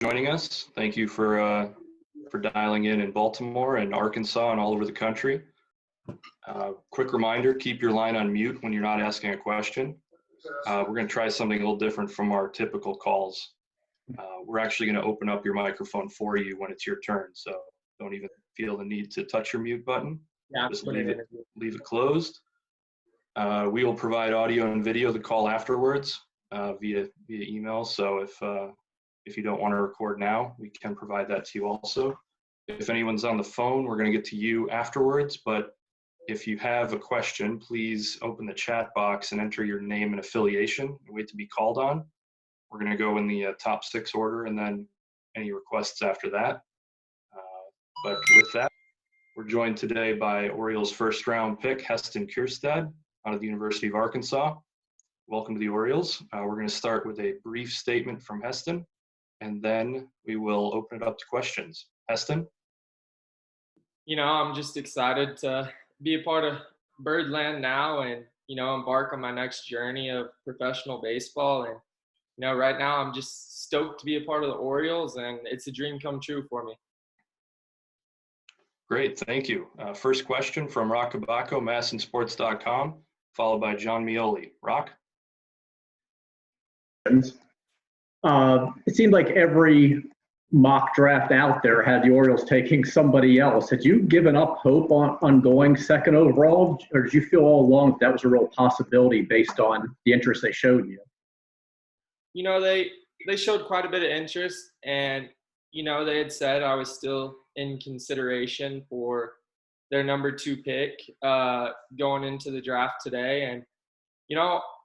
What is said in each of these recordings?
joining us. Thank you for dialing in Baltimore and Arkansas and all over the country. Quick reminder, keep your line on mute when you're not asking a question. We're going to try something a little different from our typical calls. We're actually going to open up your microphone for you when it's your turn, so don't even feel the need to touch your mute button. Yeah, just leave it closed. We will provide audio and video of the call afterwards via email. So if you don't want to record now, we can provide that to you also. If anyone's on the phone, we're going to get to you afterwards. But if you have a question, please open the chat box and enter your name and affiliation and wait to be called on. We're going to go in the top 6 order and then any requests after that. But with that, we're joined today by Orioles first round pick, Heston Kjerstad, out of the University of Arkansas. Welcome to the Orioles. We're going to start with a brief statement from Heston, and then we will open it up to questions. Heston? I'm just excited to be a part of Birdland now and, embark on my next journey of professional baseball. And, right now I'm just stoked to be a part of the Orioles, and it's a dream come true for me. Great, thank you. First question from Rock Abaco, MASNsports.com, followed by John Mioli. Rock? It seemed like every mock draft out there had the Orioles taking somebody else. Had you given up hope on going second overall, or did you feel all along that was a real possibility based on the interest they showed you? They showed quite a bit of interest, and, they had said I was still in consideration for their number 2 pick going into the draft today. And,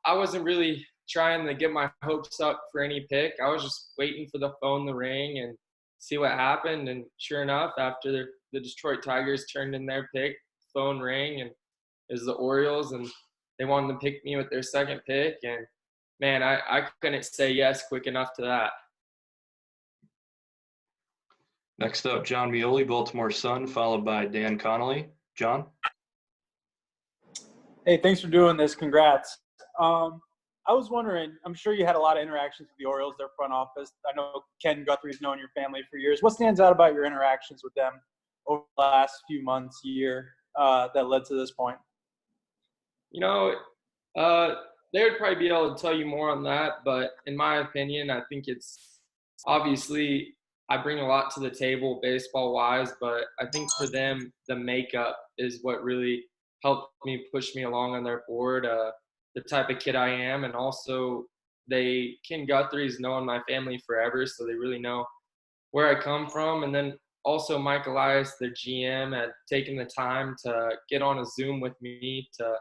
I wasn't really trying to get my hopes up for any pick. I was just waiting for the phone to ring and see what happened. And sure enough, after the Detroit Tigers turned in their pick, phone rang, and it was the Orioles, and they wanted to pick me with their second pick. And, man, I couldn't say yes quick enough to that. Next up, John Mioli, Baltimore Sun, followed by Dan Connolly. John? Hey, thanks for doing this. Congrats. I was wondering, I'm sure you had a lot of interactions with the Orioles, their front office. I know Ken Guthrie's known your family for years. What stands out about your interactions with them over the last few months, year, that led to this point? They would probably be able to tell you more on that, but in my opinion, I think it's obviously I bring a lot to the table baseball-wise, but I think for them, the makeup is what really helped me push me along on their board. The type of kid I am, and also Ken Guthrie's known my family forever, so they really know where I come from. And then also Mike Elias, their GM, had taken the time to get on a Zoom with me to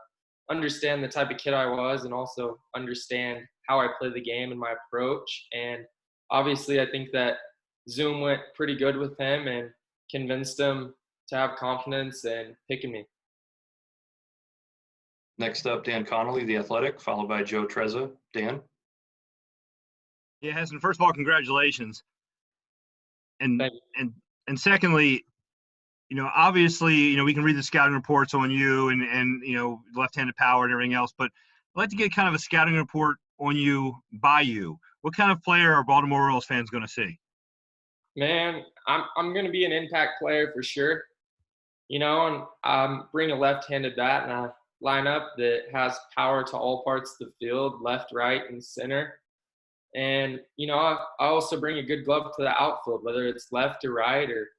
understand the type of kid I was and also understand how I play the game and my approach. And obviously I think that Zoom went pretty good with him and convinced him to have confidence in picking me. Next up, Dan Connolly, The Athletic, followed by Joe Trezza. Dan? Yeah, Heston, first of all, congratulations. And secondly, obviously, we can read the scouting reports on you and left-handed power and everything else, but I'd like to get kind of a scouting report on you by you. What kind of player are Baltimore Orioles fans going to see? Man, I'm going to be an impact player for sure. And bring a left-handed bat and a lineup that has power to all parts of the field, left, right, and center. And, I also bring a good glove to the outfield, whether it's left or right or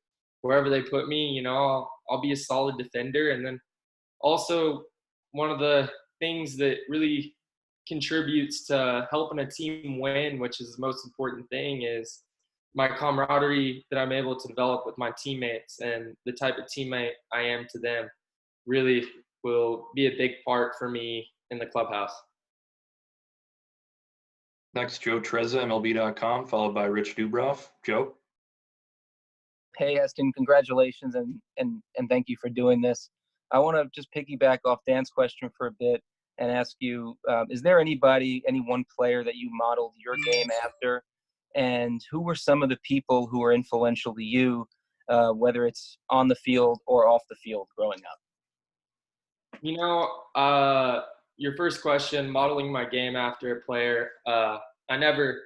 wherever they put me. I'll be a solid defender. And then also one of the things that really contributes to helping a team win, which is the most important thing, is my camaraderie that I'm able to develop with my teammates, and the type of teammate I am to them really will be a big part for me in the clubhouse. Next, Joe Trezza, MLB.com, followed by Rich Dubroff. Joe? Hey, Heston, congratulations, and thank you for doing this. I want to just piggyback off Dan's question for a bit and ask you, is there any one player that you modeled your game after? And who were some of the people who were influential to you, whether it's on the field or off the field growing up? Your first question, modeling my game after a player, I never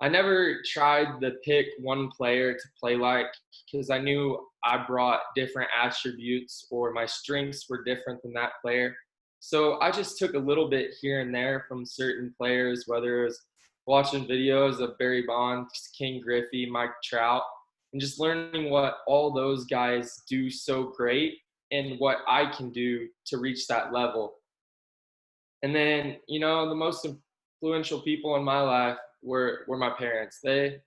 I never tried to pick one player to play like, because I knew I brought different attributes or my strengths were different than that player. So I just took a little bit here and there from certain players, whether it was watching videos of Barry Bonds, King Griffey, Mike Trout, and just learning what all those guys do so great and what I can do to reach that level. And then, the most influential people in my life were my parents. They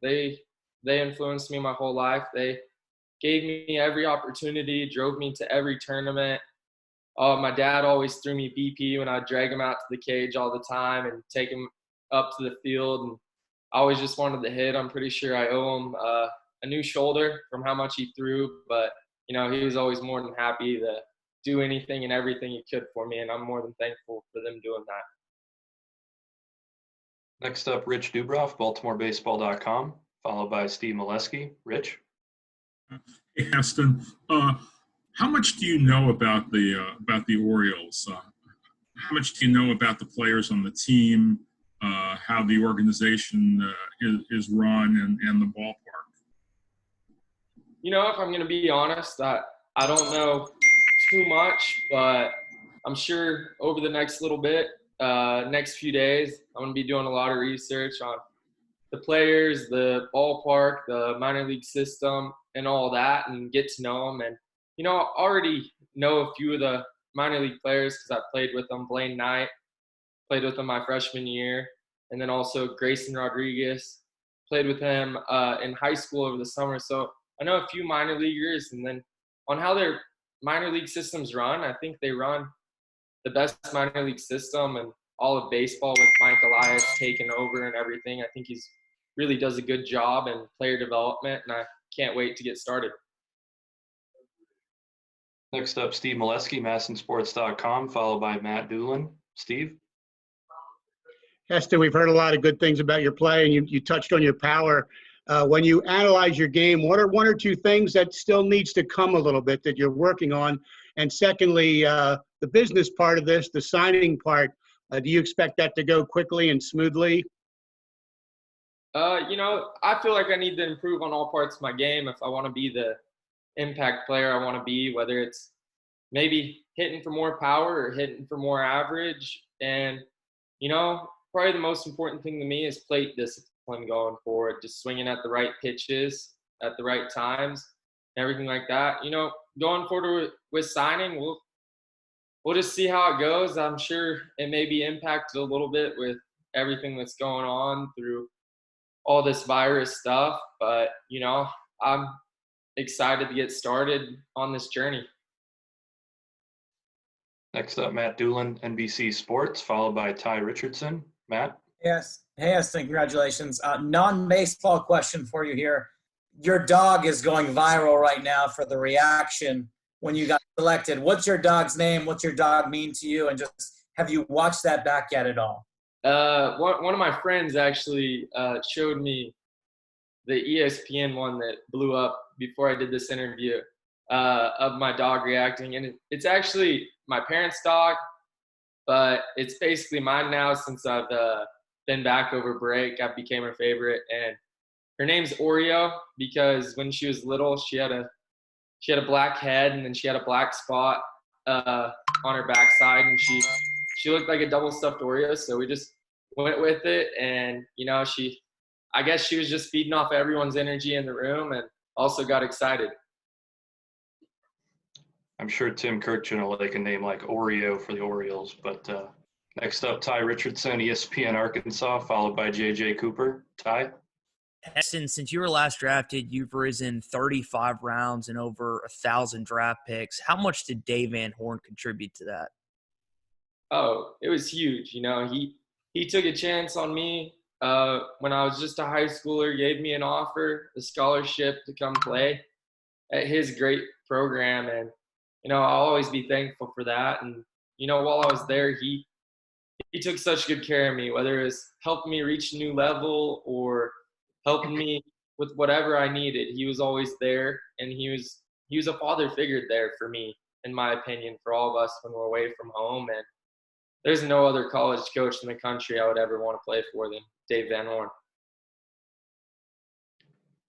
influenced me my whole life. They gave me every opportunity, drove me to every tournament. My dad always threw me BP when I'd drag him out to the cage all the time and take him up to the field. And I always just wanted to hit. I'm pretty sure I owe him a new shoulder from how much he threw. But, he was always more than happy to do anything and everything he could for me. And I'm more than thankful for them doing that. Next up, Rich Dubroff, BaltimoreBaseball.com, followed by Steve Molesky. Rich? Hey, Heston. How much do you know about the Orioles? How much do you know about the players on the team, how the organization is run, and the ballpark? If I'm going to be honest, I don't know too much, but I'm sure over the next little bit, next few days, I'm going to be doing a lot of research on the players, the ballpark, the minor league system, and all that, and get to know them. And, I already know a few of the minor league players because I played with them. Blaine Knight, played with him my freshman year. And then also Grayson Rodriguez, played with him in high school over the summer. So I know a few minor leaguers. And then on how their minor league systems run, I think they run the best minor league system and all of baseball with Mike Elias taking over and everything. I think he's really does a good job in player development, and I can't wait to get started. Next up, Steve Molesky, MASNsports.com, followed by Matt Doolin. Steve? Heston, we've heard a lot of good things about your play, and you touched on your power. When you analyze your game, what are one or two things that still needs to come a little bit that you're working on? And secondly, the business part of this, the signing part, do you expect that to go quickly and smoothly? I feel like I need to improve on all parts of my game if I want to be the impact player I want to be, whether it's maybe hitting for more power or hitting for more average. And, probably the most important thing to me is plate discipline going forward, just swinging at the right pitches at the right times, everything like that. Going forward with signing, we'll just see how it goes. I'm sure it may be impacted a little bit with everything that's going on through all this virus stuff, but I'm excited to get started on this journey. Next up, Matt Doolin, NBC Sports, followed by Ty Richardson. Matt? Yes. Hey, Heston, congratulations. Non-baseball question for you here. Your dog is going viral right now for the reaction when you got selected. What's your dog's name? What's your dog mean to you? And just have you watched that back yet at all? One of my friends actually showed me the ESPN one that blew up before I did this interview of my dog reacting. And it's actually my parents' dog, but it's basically mine now since I've been back over break. I became her favorite. And her name's Oreo because when she was little, she had a black head and then she had a black spot on her backside, and she looked like a double stuffed Oreo. So we just went with it, and I guess she was just feeding off everyone's energy in the room and also got excited. I'm sure Tim Kirchin will like a name like Oreo for the Orioles, but next up, Ty Richardson, ESPN Arkansas, followed by JJ Cooper. Ty? Heston, since you were last drafted, you've risen 35 rounds and over 1,000 draft picks. How much did Dave Van Horn contribute to that? Oh, it was huge. He took a chance on me when I was just a high schooler, gave me an offer, a scholarship to come play at his great program. And, I'll always be thankful for that. And, while I was there, he took such good care of me, whether it was helping me reach a new level or helping me with whatever I needed. He was always there, and he was a father figure there for me, in my opinion, for all of us when we're away from home. And there's no other college coach in the country I would ever want to play for than Dave Van Horn.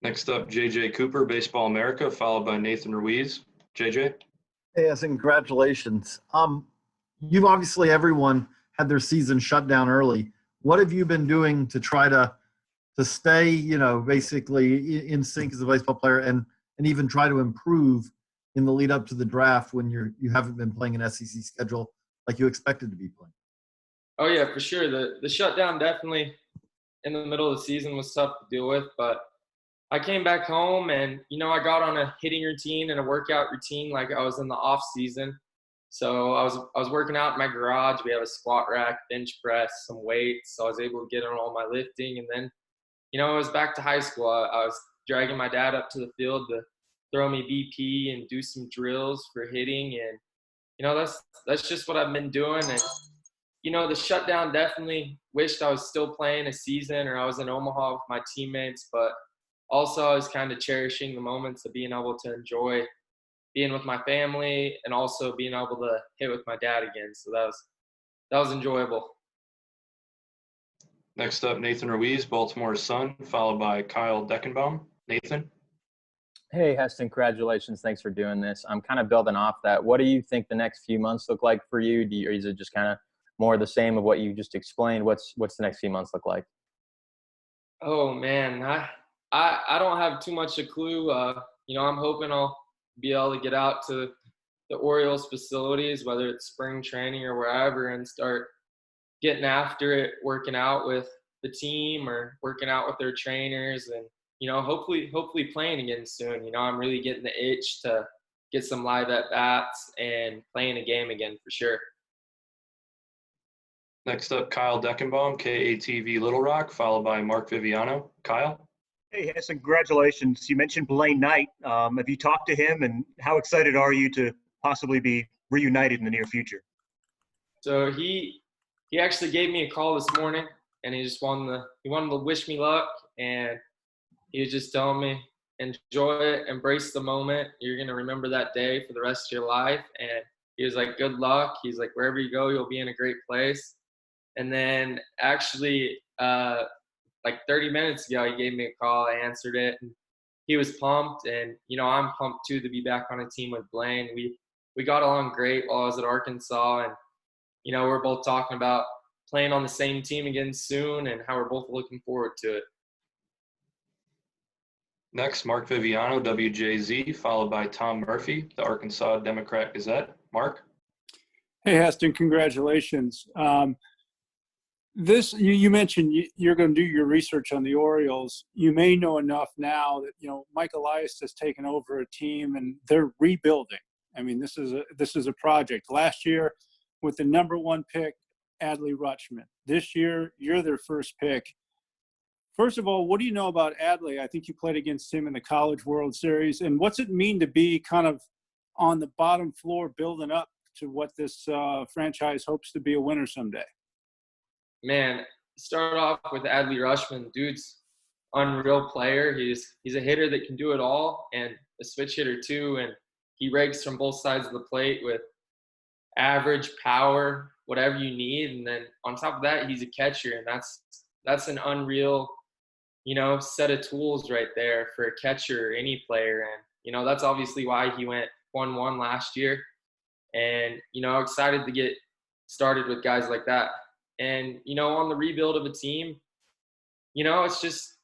Next up, JJ Cooper, Baseball America, followed by Nathan Ruiz. JJ? Yes, and congratulations. You've obviously everyone had their season shut down early. What have you been doing to try to stay, basically in sync as a baseball player and even try to improve in the lead up to the draft when you haven't been playing an SEC schedule like you expected to be playing? Oh yeah, for sure. The shutdown definitely in the middle of the season was tough to deal with, but I came back home and, I got on a hitting routine and a workout routine like I was in the off season. So I was working out in my garage. We have a squat rack, bench press, some weights. So I was able to get on all my lifting. And then, I was back to high school. I was dragging my dad up to the field to throw me BP and do some drills for hitting. And, that's just what I've been doing. And, the shutdown definitely wished I was still playing a season or I was in Omaha with my teammates. But also I was kind of cherishing the moments of being able to enjoy being with my family and also being able to hit with my dad again. So that was enjoyable. Next up, Nathan Ruiz, Baltimore Sun, followed by Kyle Deckenbaum. Nathan? Hey, Heston, congratulations. Thanks for doing this. I'm kind of building off that. What do you think the next few months look like for you? Or is it just kind of more the same of what you just explained? What's the next few months look like? Oh, man. I don't have too much a clue. I'm hoping I'll be able to get out to the Orioles facilities, whether it's spring training or wherever, and start getting after it, working out with the team or working out with their trainers and, hopefully playing again soon. I'm really getting the itch to get some live at-bats and playing a game again for sure. Next up, Kyle Deckenbaum, KATV Little Rock, followed by Mark Viviano. Kyle? Hey, Heston, congratulations. You mentioned Blaine Knight. Have you talked to him, and how excited are you to possibly be reunited in the near future? So he actually gave me a call this morning, and he wanted to wish me luck, and he was just telling me, enjoy it, embrace the moment. You're going to remember that day for the rest of your life. And he was like, good luck. He's like, wherever you go, you'll be in a great place. And then actually, like 30 minutes ago, he gave me a call. I answered it, and he was pumped. And, I'm pumped too to be back on a team with Blaine. We got along great while I was at Arkansas. And, we're both talking about playing on the same team again soon and how we're both looking forward to it. Next, Mark Viviano, WJZ, followed by Tom Murphy, the Arkansas Democrat-Gazette. Mark? Hey, Heston, congratulations. You mentioned you're going to do your research on the Orioles. You may know enough now that, Mike Elias has taken over a team and they're rebuilding. I mean, this is a project. Last year, with the number 1 pick, Adley Rutschman. This year, you're their first pick. First of all, what do you know about Adley? I think you played against him in the College World Series. And what's it mean to be kind of on the bottom floor building up to what this franchise hopes to be a winner someday? Man, start off with Adley Rutschman. Dude's unreal player. He's a hitter that can do it all and a switch hitter too. And he rakes from both sides of the plate with average, power, whatever you need. And then on top of that, he's a catcher. And that's an unreal, set of tools right there for a catcher or any player. And, that's obviously why he went 1-1 last year. And, excited to get started with guys like that. And, on the rebuild of a team, it's just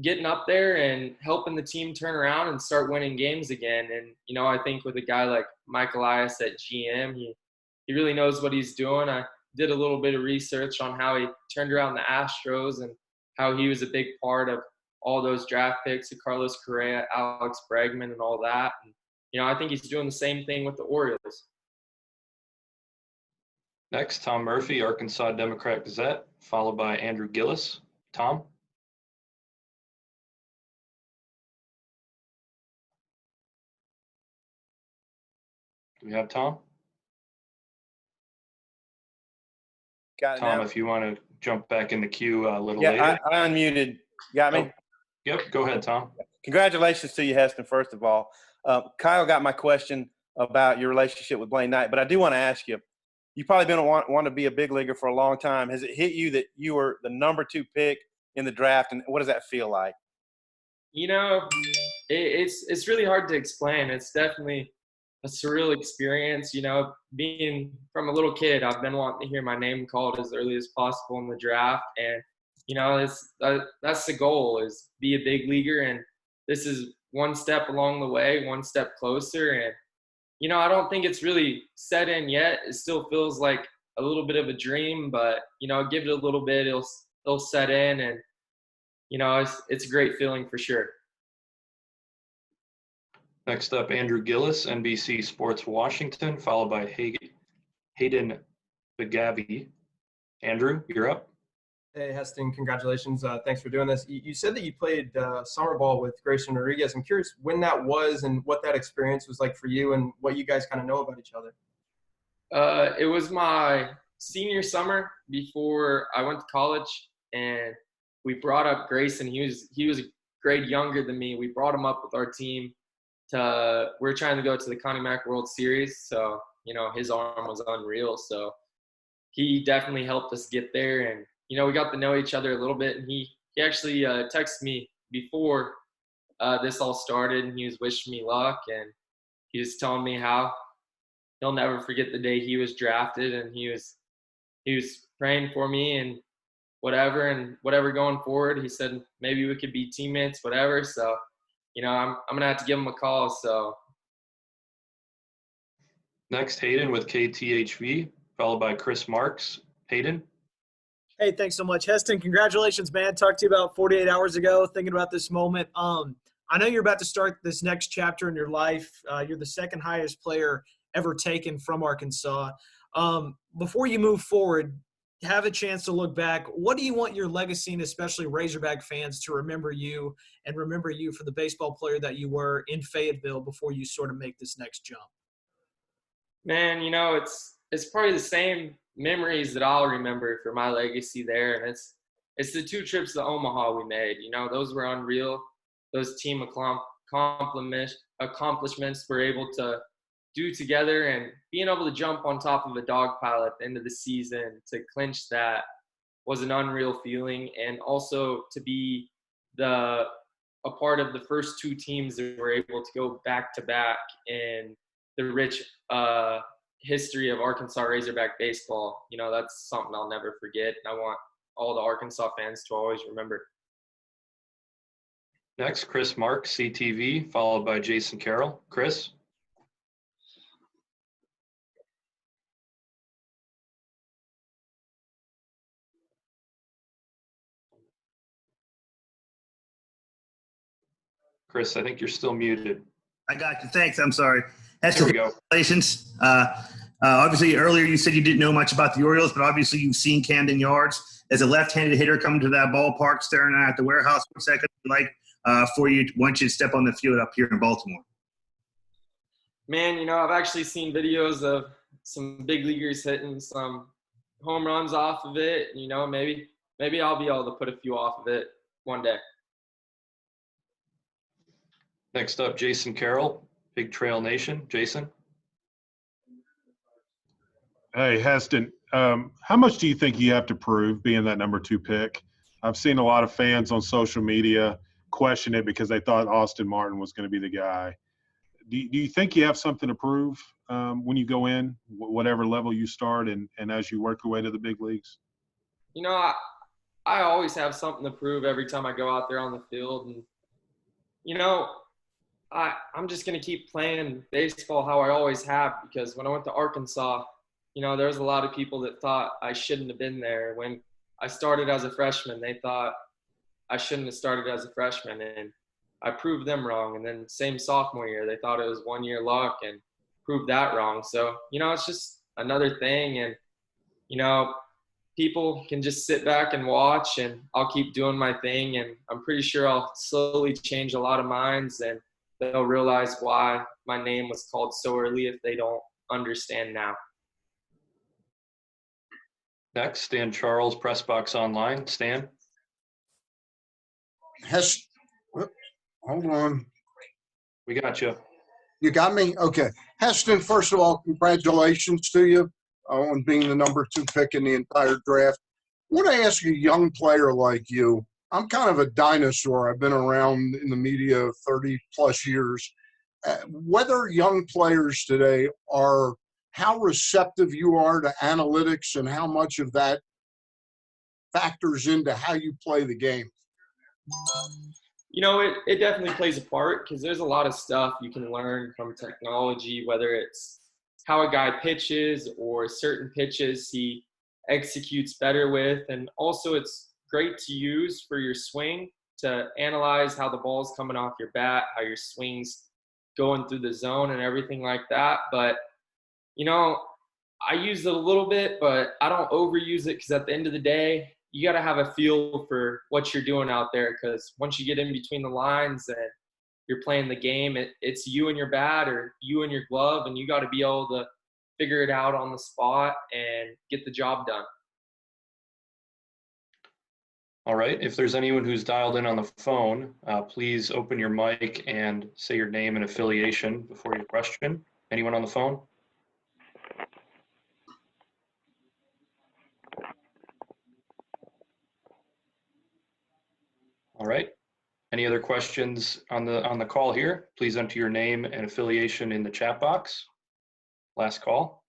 getting up there and helping the team turn around and start winning games again. And, I think with a guy like Mike Elias at GM, he really knows what he's doing. I did a little bit of research on how he turned around the Astros and how he was a big part of all those draft picks of Carlos Correa, Alex Bregman, and all that. And, I think he's doing the same thing with the Orioles. Next, Tom Murphy, Arkansas Democrat-Gazette, followed by Andrew Gillis. Tom? Do we have Tom? Got it Tom, now. if you want to jump back in the queue a little Yeah, later. I unmuted. Got me? Yep, go ahead, Tom. Congratulations to you, Heston, first of all. Kyle got my question about your relationship with Blaine Knight, but I do want to ask you, you've probably been want to be a big leaguer for a long time. Has it hit you that you were the number 2 pick in the draft, and what does that feel like? You know, it's really hard to explain. It's definitely a surreal experience. You know, being from a little kid, I've been wanting to hear my name called as early as possible in the draft, and you know, that's the goal, is be a big leaguer, and this is one step along the way, one step closer. And you know, I don't think it's really set in yet. It still feels like a little bit of a dream, but you know, give it a little bit, it'll set in, and you know, it's a great feeling for sure. Next up, Andrew Gillis, NBC Sports Washington, followed by Hayden Bagavi. Andrew, you're up. Hey, Heston, congratulations. Thanks for doing this. You said that you played summer ball with Grayson Rodriguez. I'm curious when that was and what that experience was like for you and what you guys kind of know about each other. It was my senior summer before I went to college, and we brought up Grayson. He was a grade younger than me. We brought him up with our team. We're trying to go to the Connie Mack World Series, so you know, his arm was unreal. So he definitely helped us get there, and you know, we got to know each other a little bit. And he actually texted me before this all started, and he was wishing me luck, and he was telling me how he'll never forget the day he was drafted, and he was praying for me and whatever going forward. He said maybe we could be teammates, whatever. So you know, I'm gonna have to give him a call. So next, Hayden with KTHV, followed by Chris Marks. Hayden. Hey, thanks so much, Heston. Congratulations, man. Talked to you about 48 hours ago, thinking about this moment. I know you're about to start this next chapter in your life. You're the second highest player ever taken from Arkansas. Before you move forward, have a chance to look back. What do you want your legacy and especially Razorback fans to remember you and remember you for the baseball player that you were in Fayetteville before you sort of make this next jump? Man, you know, it's probably the same memories that I'll remember for my legacy there, and it's the 2 trips to Omaha we made. You know, those were unreal. Those team accomplishments we're able to do together, and being able to jump on top of a dog pile at the end of the season to clinch that was an unreal feeling. And also to be a part of the first 2 teams that were able to go back to back in the rich history of Arkansas Razorback baseball. You know, that's something I'll never forget, and I want all the Arkansas fans to always remember. Next, Chris Marks, CTV, followed by Jason Carroll. Chris. Chris, I think you're still muted. I got you. Thanks. I'm sorry. There we go. Congratulations. Obviously, earlier you said you didn't know much about the Orioles, but obviously you've seen Camden Yards. As a left-handed hitter coming to that ballpark, staring at the warehouse for a second, want you to step on the field up here in Baltimore. Man, you know, I've actually seen videos of some big leaguers hitting some home runs off of it. You know, maybe I'll be able to put a few off of it one day. Next up, Jason Carroll, Big Trail Nation. Jason. Hey, Heston, how much do you think you have to prove being that number 2 pick? I've seen a lot of fans on social media question it because they thought Austin Martin was going to be the guy. Do you think you have something to prove when you go in, whatever level you start and as you work your way to the big leagues? You know, I always have something to prove every time I go out there on the field. And, you know, I'm just going to keep playing baseball how I always have, because when I went to Arkansas, you know, there was a lot of people that thought I shouldn't have been there. When I started as a freshman, they thought I shouldn't have started as a freshman, and I proved them wrong. And then same sophomore year, they thought it was 1 year luck and proved that wrong. So, you know, it's just another thing. And, you know, people can just sit back and watch, and I'll keep doing my thing. And I'm pretty sure I'll slowly change a lot of minds, and they'll realize why my name was called so early if they don't understand now. Next, Stan Charles, Press Box Online. Stan. Hold on. We got you. You got me? Okay. Heston, first of all, congratulations to you on being the number 2 pick in the entire draft. I want to ask a young player like you, I'm kind of a dinosaur. I've been around in the media 30 plus years. Whether young players today are, how receptive you are to analytics and how much of that factors into how you play the game. You know, it definitely plays a part because there's a lot of stuff you can learn from technology, whether it's how a guy pitches or certain pitches he executes better with. And also it's great to use for your swing to analyze how the ball's coming off your bat, how your swing's going through the zone and everything like that. But, you know, I use it a little bit, but I don't overuse it because at the end of the day, you got to have a feel for what you're doing out there, because once you get in between the lines and you're playing the game, it's you and your bat or you and your glove, and you got to be able to figure it out on the spot and get the job done. All right. If there's anyone who's dialed in on the phone, please open your mic and say your name and affiliation before your question. Anyone on the phone? All right. Any other questions on the call here? Please enter your name and affiliation in the chat box. Last call.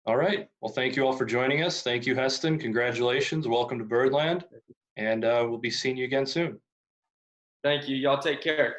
All right. Well, thank you all for joining us. Thank you, Heston. Congratulations. Welcome to Birdland. And we'll be seeing you again soon. Thank you. Y'all take care.